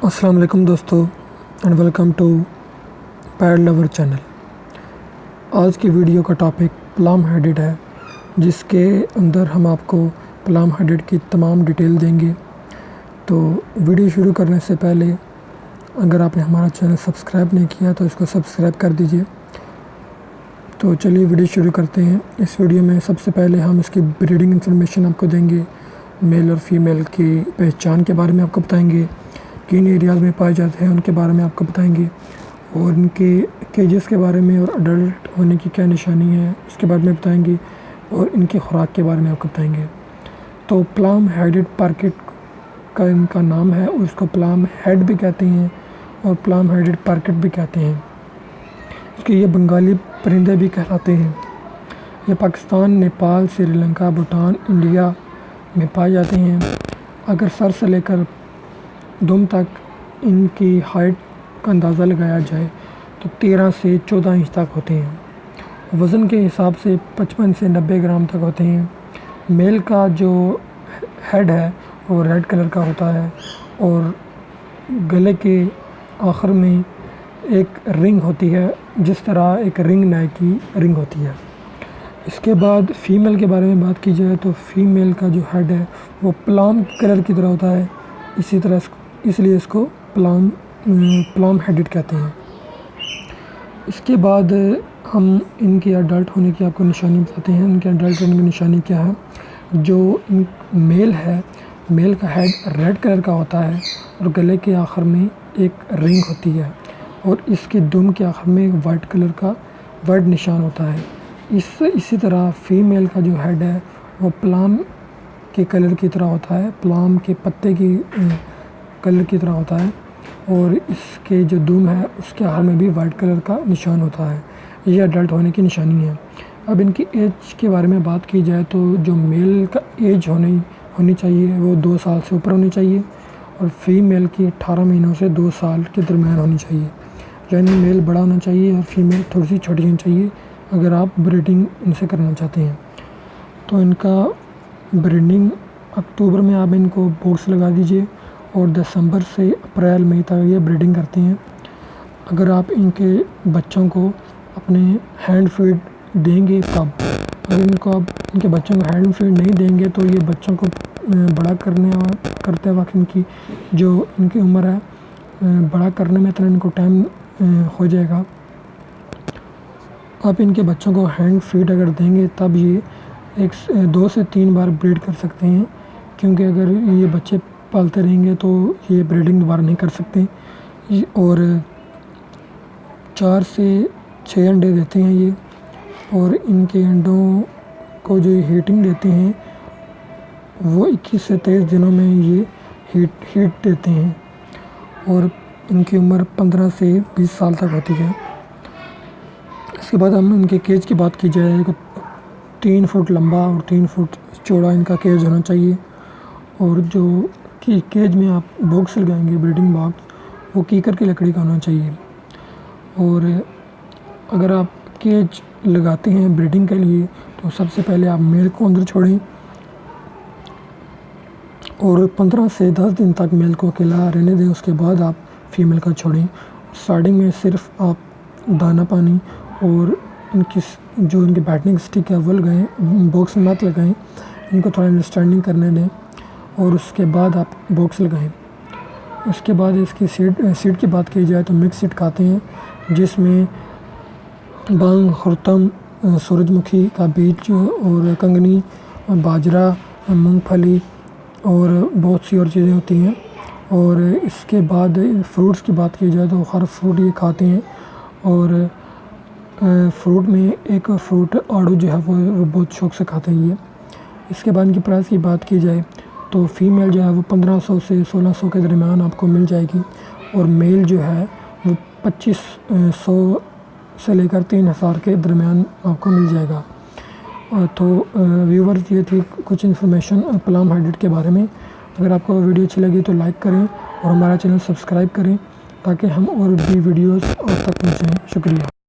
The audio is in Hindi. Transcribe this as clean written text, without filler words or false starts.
अस्सलाम वालेकुम दोस्तों and welcome to pad lover channel. आज की वीडियो का टॉपिक प्लम हेडेड है, जिसके अंदर हम आपको प्लम हेडेड की तमाम डिटेल देंगे। तो वीडियो शुरू करने से पहले अगर आपने हमारा चैनल सब्सक्राइब नहीं किया तो इसको सब्सक्राइब कर दीजिए। तो चलिए वीडियो शुरू करते हैं। इस वीडियो में सबसे पहले हम इसकी ब्रीडिंग इंफॉर्मेशन आपको देंगे, मेल और फीमेल की पहचान के बारे में आपको बताएंगे, किन एरियाज़ में पाए जाते हैं उनके बारे में आपको बताएंगे, और इनके केजेस के बारे में और अडल्ट होने की क्या निशानी है उसके बारे में बताएंगे, और इनकी खुराक के बारे में आपको बताएंगे। तो प्लम हेडेड पार्केट का इनका नाम है, और इसको प्लम हेड भी कहते हैं और प्लम हेडेड पार्केट भी कहते हैं। इसके ये बंगाली परिंदे भी कहलाते हैं। ये पाकिस्तान, नेपाल, श्रीलंका, भूटान, इंडिया में पाए जाते हैं। अगर सर से लेकर दुम तक इनकी हाइट का अंदाज़ा लगाया जाए तो 13 से 14 इंच तक होते हैं। वज़न के हिसाब से 55 से 90 ग्राम तक होते हैं। मेल का जो हेड है वो रेड कलर का होता है, और गले के आखिर में एक रिंग होती है, जिस तरह एक रिंग नेक की रिंग होती है। इसके बाद फ़ीमेल के बारे में बात की जाए तो फ़ीमेल का जो हेड है वो प्लम कलर की तरह होता है, इसी तरह इसलिए इसको प्लम हेडेड कहते हैं। इसके बाद हम इनके अडल्ट होने की आपको निशानी बताते हैं। इनके अडल्ट होने की निशानी क्या है? जो मेल है, मेल का हेड रेड कलर का होता है और गले के आखिर में एक रिंग होती है, और इसके दुम के आखिर में एक वाइट कलर का वाइट निशान होता है। इसी तरह फ़ीमेल का जो हेड है वो प्लम के कलर की तरह होता है, प्लम के पत्ते की कलर की तरह होता है, और इसके जो दुम है उसके आखिर में भी वाइट कलर का निशान होता है। ये अडल्ट होने की निशानी है। अब इनकी एज के बारे में बात की जाए तो जो मेल का एज होनी चाहिए वो 2 साल से ऊपर होनी चाहिए, और फीमेल की 18 महीनों से 2 साल के दरमियान होनी चाहिए। यानी मेल बड़ा होना चाहिए और फीमेल थोड़ी सी छोटी होनी चाहिए अगर आप ब्रीडिंग इनसे करना चाहते हैं। तो इनका ब्रीडिंग अक्टूबर में आप इनको बॉक्स लगा दीजिए, और दिसंबर से अप्रैल मई तक ये ब्रीडिंग करते हैं। अगर आप इनके बच्चों को अपने हैंड फीड देंगे तब, अगर इनके बच्चों को हैंड फीड नहीं देंगे तो ये बच्चों को बड़ा करते वक्त इनकी उम्र है बड़ा करने में इतना इनको टाइम हो जाएगा। आप इनके बच्चों को हैंड फीड अगर देंगे तब ये 2 से 3 बार ब्रीड कर सकते हैं, क्योंकि अगर ये बच्चे पालते रहेंगे तो ये ब्रीडिंग दोबारा नहीं कर सकते। और 4 से 6 अंडे देते हैं ये, और इनके अंडों को जो हीटिंग देते हैं वो 21 से 23 दिनों में ये हीट देते हैं, और इनकी उम्र 15 से 20 साल तक होती है। इसके बाद हम इनके केज की बात की जाए तो 3 फुट लंबा और 3 फुट चौड़ा इनका केज होना चाहिए, और जो कि केज में आप बॉक्स लगाएंगे ब्रीडिंग बॉक्स, वो कीकर की लकड़ी का होना चाहिए। और अगर आप केज लगाते हैं ब्रीडिंग के लिए तो सबसे पहले आप मेल को अंदर छोड़ें, और 15 से 10 दिन तक मेल को अकेला रहने दें। उसके बाद आप फीमेल का छोड़ें। स्टार्टिंग में सिर्फ आप दाना पानी और इनकी बैठने की स्टिक है वो लगाएँ, बॉक्स में मत लगाएँ, इनको थोड़ा अंडरस्टैंडिंग करने दें, और उसके बाद आप बॉक्स लगाएं। उसके बाद इसकी सीड की बात की जाए तो मिक्स सीड खाते हैं, जिसमें बांग, खुर्तम, सूरजमुखी का बीज और कंगनी, बाजरा, मूंगफली और बहुत सी और चीज़ें होती हैं। और इसके बाद फ्रूट्स की बात की जाए तो हर फ्रूट ये खाते हैं, और फ्रूट में एक फ्रूट आड़ू जो है वो बहुत शौक़ से खाते हैं ये। इसके बाद इनकी प्राइस की बात की जाए तो फ़ीमेल जो है वो 1500 से 1600 के दरमियान आपको मिल जाएगी, और मेल जो है वो 2500 से लेकर 3000 के दरमियान आपको मिल जाएगा। तो व्यूवर्स, ये थी कुछ इन्फॉर्मेशन प्लम हेडेड के बारे में। अगर आपको वीडियो अच्छी लगी तो लाइक करें और हमारा चैनल सब्सक्राइब करें, ताकि हम और भी वीडियोज़ और तक पहुँचाएँ। शुक्रिया।